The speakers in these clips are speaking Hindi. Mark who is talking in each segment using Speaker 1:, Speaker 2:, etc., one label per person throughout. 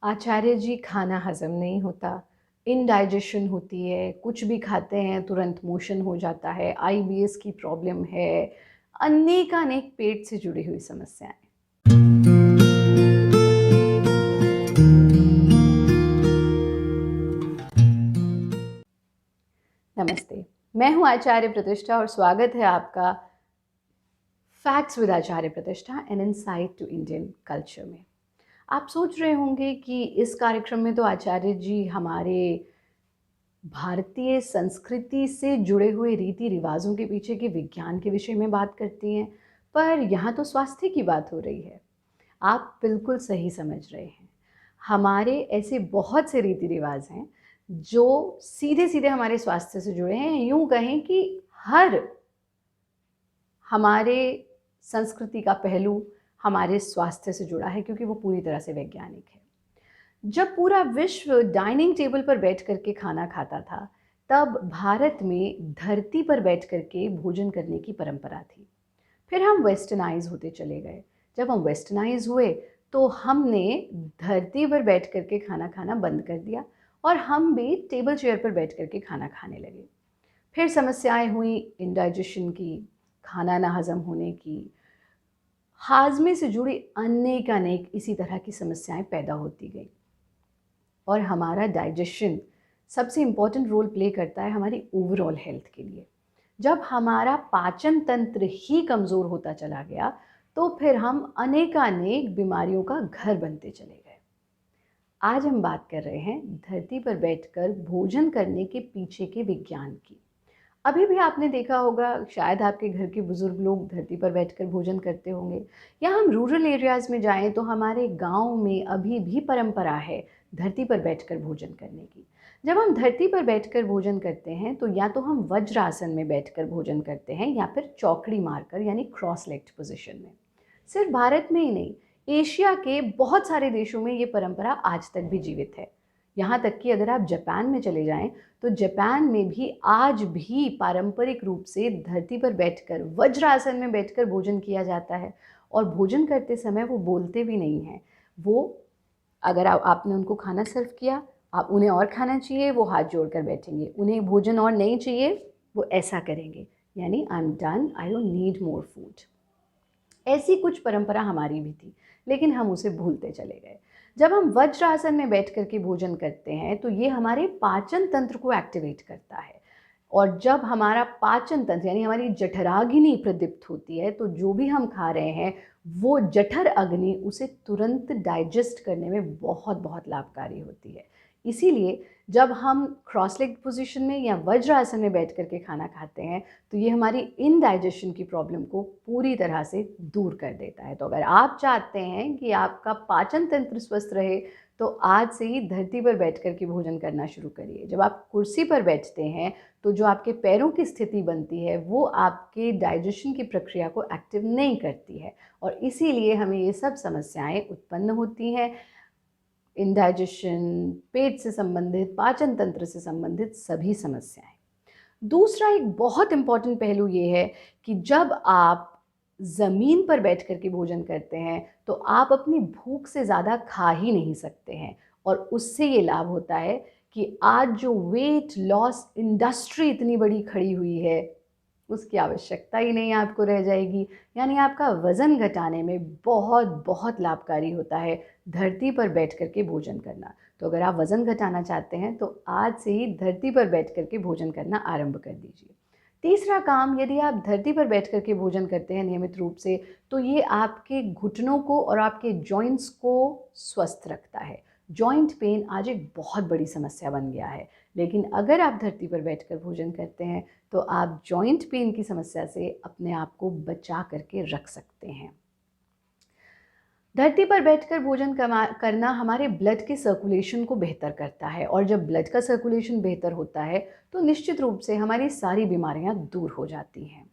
Speaker 1: आचार्य जी, खाना हज़म नहीं होता, इनडाइजेशन होती है, कुछ भी खाते हैं तुरंत मोशन हो जाता है, आईबीएस की प्रॉब्लम है, अनेकानेक पेट से जुड़ी हुई समस्याएं। नमस्ते, मैं हूं आचार्य प्रतिष्ठा और स्वागत है आपका facts with Acharya Pratishtha an insight to Indian culture में। आप सोच रहे होंगे कि इस कार्यक्रम में तो आचार्य जी हमारे भारतीय संस्कृति से जुड़े हुए रीति रिवाजों के पीछे के विज्ञान के विषय में बात करती हैं, पर यहाँ तो स्वास्थ्य की बात हो रही है। आप बिल्कुल सही समझ रहे हैं। हमारे ऐसे बहुत से रीति रिवाज हैं जो सीधे सीधे हमारे स्वास्थ्य से जुड़े हैं। यूँ कहें कि हर हमारे संस्कृति का पहलू हमारे स्वास्थ्य से जुड़ा है, क्योंकि वो पूरी तरह से वैज्ञानिक है। जब पूरा विश्व डाइनिंग टेबल पर बैठ कर के खाना खाता था, तब भारत में धरती पर बैठ कर के भोजन करने की परंपरा थी। फिर हम वेस्टर्नाइज होते चले गए। जब हम वेस्टर्नाइज हुए तो हमने धरती पर बैठ कर के खाना खाना बंद कर दिया और हम भी टेबल चेयर पर बैठ कर के खाना खाने लगे। फिर समस्याएं हुई इंडाइजेशन की, खाना ना हजम होने की, हाजमे से जुड़ी अनेक इसी तरह की समस्याएं पैदा होती गई। और हमारा डाइजेशन सबसे इम्पॉर्टेंट रोल प्ले करता है हमारी ओवरऑल हेल्थ के लिए। जब हमारा पाचन तंत्र ही कमज़ोर होता चला गया तो फिर हम अनेकानेक बीमारियों का घर बनते चले गए। आज हम बात कर रहे हैं धरती पर बैठकर भोजन करने के पीछे के विज्ञान की। अभी भी आपने देखा होगा, शायद आपके घर के बुजुर्ग लोग धरती पर बैठकर भोजन करते होंगे, या हम रूरल एरियाज़ में जाएं तो हमारे गांव में अभी भी परंपरा है धरती पर बैठकर भोजन करने की। जब हम धरती पर बैठकर भोजन करते हैं तो या तो हम वज्रासन में बैठकर भोजन करते हैं या फिर चौकड़ी मारकर, यानी क्रॉस लेग्ड पोजिशन में। सिर्फ भारत में ही नहीं, एशिया के बहुत सारे देशों में ये परंपरा आज तक भी जीवित है। यहाँ तक कि अगर आप जापान में चले जाएं तो जापान में भी आज भी पारंपरिक रूप से धरती पर बैठकर वज्रासन में बैठकर भोजन किया जाता है। और भोजन करते समय वो बोलते भी नहीं हैं। वो, अगर आपने उनको खाना सर्व किया, आप उन्हें और खाना चाहिए, वो हाथ जोड़कर बैठेंगे। उन्हें भोजन और नहीं चाहिए, वो ऐसा करेंगे, यानी I am done, I don't need more food. ऐसी कुछ परंपरा हमारी भी थी, लेकिन हम उसे भूलते चले गए। जब हम वज्रासन में बैठ कर के भोजन करते हैं तो ये हमारे पाचन तंत्र को एक्टिवेट करता है। और जब हमारा पाचन तंत्र यानी हमारी जठराग्नि प्रदीप्त होती है तो जो भी हम खा रहे हैं वो जठर अग्नि उसे तुरंत डाइजेस्ट करने में बहुत बहुत लाभकारी होती है। इसीलिए जब हम क्रॉस लेग पोजीशन में या वज्रासन में बैठ करके खाना खाते हैं तो ये हमारी इनडाइजेशन की प्रॉब्लम को पूरी तरह से दूर कर देता है। तो अगर आप चाहते हैं कि आपका पाचन तंत्र स्वस्थ रहे तो आज से ही धरती पर बैठ कर के भोजन करना शुरू करिए। जब आप कुर्सी पर बैठते हैं तो जो आपके पैरों की स्थिति बनती है वो आपके डाइजेशन की प्रक्रिया को एक्टिव नहीं करती है, और इसीलिए हमें ये सब समस्याएं उत्पन्न होती हैं। इंडाइजेशन, पेट से संबंधित, पाचन तंत्र से संबंधित सभी समस्याएं। दूसरा एक बहुत इम्पॉर्टेंट पहलू ये है कि जब आप ज़मीन पर बैठ कर के भोजन करते हैं तो आप अपनी भूख से ज़्यादा खा ही नहीं सकते हैं। और उससे ये लाभ होता है कि आज जो वेट लॉस इंडस्ट्री इतनी बड़ी खड़ी हुई है उसकी आवश्यकता ही नहीं आपको रह जाएगी। यानी आपका वज़न घटाने में बहुत बहुत लाभकारी होता है धरती पर बैठ कर के भोजन करना। तो अगर आप वज़न घटाना चाहते हैं तो आज से ही धरती पर बैठ कर के भोजन करना आरंभ कर दीजिए। तीसरा काम, यदि आप धरती पर बैठ कर के भोजन करते हैं नियमित रूप से तो ये आपके घुटनों को और आपके जॉइंट्स को स्वस्थ रखता है। जॉइंट पेन आज एक बहुत बड़ी समस्या बन गया है, लेकिन अगर आप धरती पर बैठकर भोजन करते हैं तो आप जॉइंट पेन की समस्या से अपने आप को बचा करके रख सकते हैं। धरती पर बैठकर भोजन करना हमारे ब्लड के सर्कुलेशन को बेहतर करता है, और जब ब्लड का सर्कुलेशन बेहतर होता है तो निश्चित रूप से हमारी सारी बीमारियां दूर हो जाती हैं।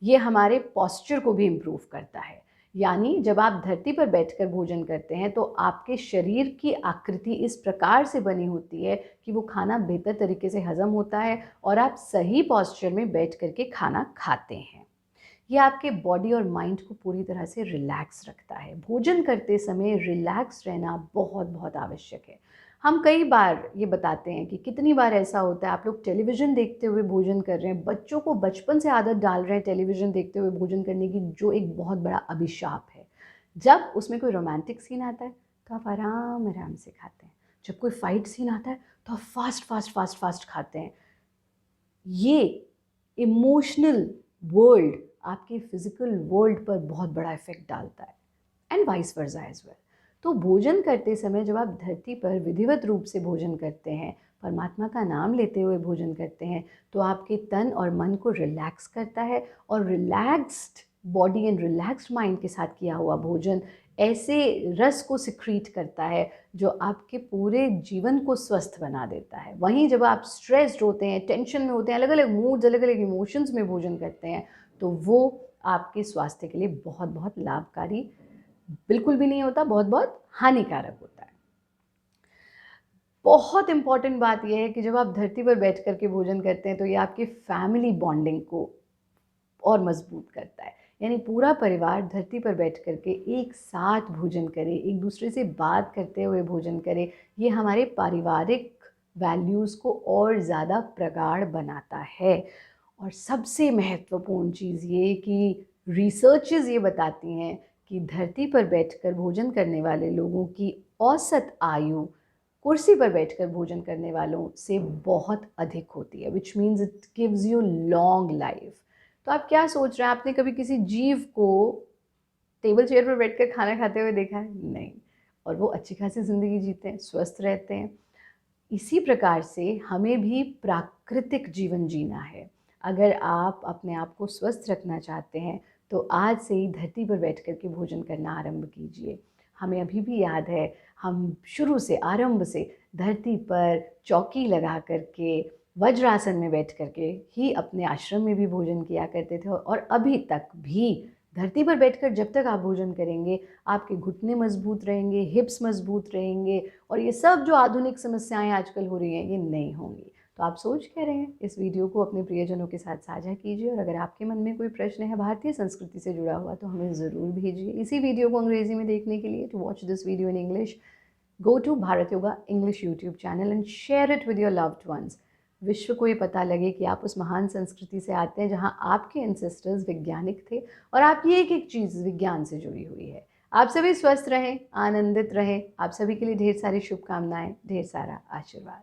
Speaker 1: ये हमारे पॉस्चर को भी इम्प्रूव करता है। यानी जब आप धरती पर बैठकर भोजन करते हैं तो आपके शरीर की आकृति इस प्रकार से बनी होती है कि वो खाना बेहतर तरीके से हजम होता है और आप सही पॉस्चर में बैठ करके खाना खाते हैं। ये आपके बॉडी और माइंड को पूरी तरह से रिलैक्स रखता है। भोजन करते समय रिलैक्स रहना बहुत बहुत आवश्यक है। हम कई बार ये बताते हैं कि कितनी बार ऐसा होता है, आप लोग टेलीविज़न देखते हुए भोजन कर रहे हैं, बच्चों को बचपन से आदत डाल रहे हैं टेलीविज़न देखते हुए भोजन करने की, जो एक बहुत बड़ा अभिशाप है। जब उसमें कोई रोमांटिक सीन आता है तो आप आराम आराम से खाते हैं, जब कोई फाइट सीन आता है तो आप फास्ट फास्ट फास्ट फास्ट खाते हैं। ये इमोशनल वर्ल्ड आपके फिजिकल वर्ल्ड पर बहुत बड़ा इफेक्ट डालता है, and vice versa as well. तो भोजन करते समय जब आप धरती पर विधिवत रूप से भोजन करते हैं, परमात्मा का नाम लेते हुए भोजन करते हैं, तो आपके तन और मन को रिलैक्स करता है, और relaxed body and relaxed mind के साथ किया हुआ भोजन ऐसे रस को सिक्रीट करता है जो आपके पूरे जीवन को स्वस्थ बना देता है। वहीं जब आप स्ट्रेस्ड होते हैं, टेंशन में होते हैं, अलग अलग मूड्स, अलग अलग इमोशंस में भोजन करते हैं, तो वो आपके स्वास्थ्य के लिए बहुत बहुत लाभकारी बिल्कुल भी नहीं होता, बहुत बहुत हानिकारक होता है। बहुत इम्पॉर्टेंट बात यह है कि जब आप धरती पर बैठ कर के भोजन करते हैं तो ये आपकी फैमिली बॉन्डिंग को और मजबूत करता है। यानी पूरा परिवार धरती पर बैठ कर के एक साथ भोजन करे, एक दूसरे से बात करते हुए भोजन करे, ये हमारे पारिवारिक वैल्यूज़ को और ज़्यादा प्रगाढ़ बनाता है। और सबसे महत्वपूर्ण चीज़ ये कि रिसर्चेस ये बताती हैं कि धरती पर बैठकर भोजन करने वाले लोगों की औसत आयु कुर्सी पर बैठकर भोजन करने वालों से बहुत अधिक होती है, which means it gives you long life. तो आप क्या सोच रहे हैं, आपने कभी किसी जीव को टेबल चेयर पर बैठकर खाना खाते हुए देखा है? नहीं। और वो अच्छी खासी ज़िंदगी जीते हैं, स्वस्थ रहते हैं। इसी प्रकार से हमें भी प्राकृतिक जीवन जीना है। अगर आप अपने आप को स्वस्थ रखना चाहते हैं तो आज से ही धरती पर बैठ कर के भोजन करना आरंभ कीजिए। हमें अभी भी याद है, हम शुरू से आरंभ से धरती पर चौकी लगा कर के वज्रासन में बैठ कर के ही अपने आश्रम में भी भोजन किया करते थे, और अभी तक भी धरती पर बैठकर जब तक आप भोजन करेंगे आपके घुटने मजबूत रहेंगे, हिप्स मजबूत रहेंगे, और ये सब जो आधुनिक समस्याएं आजकल हो रही हैं ये नहीं होंगी। तो आप सोच क्या रहे हैं? इस वीडियो को अपने प्रियजनों के साथ साझा कीजिए, और अगर आपके मन में कोई प्रश्न है भारतीय संस्कृति से जुड़ा हुआ तो हमें ज़रूर भेजिए। इसी वीडियो को अंग्रेजी में देखने के लिए, to watch this video in English, go to Bharat Yoga English YouTube channel and share it with your loved ones. विश्व को ये पता लगे कि आप उस महान संस्कृति से आते हैं जहाँ आपके एंसेस्टर्स वैज्ञानिक थे और आपकी एक एक चीज़ विज्ञान से जुड़ी हुई है। आप सभी स्वस्थ रहें, आनंदित रहें। आप सभी के लिए ढेर सारी शुभकामनाएं, ढेर सारा आशीर्वाद।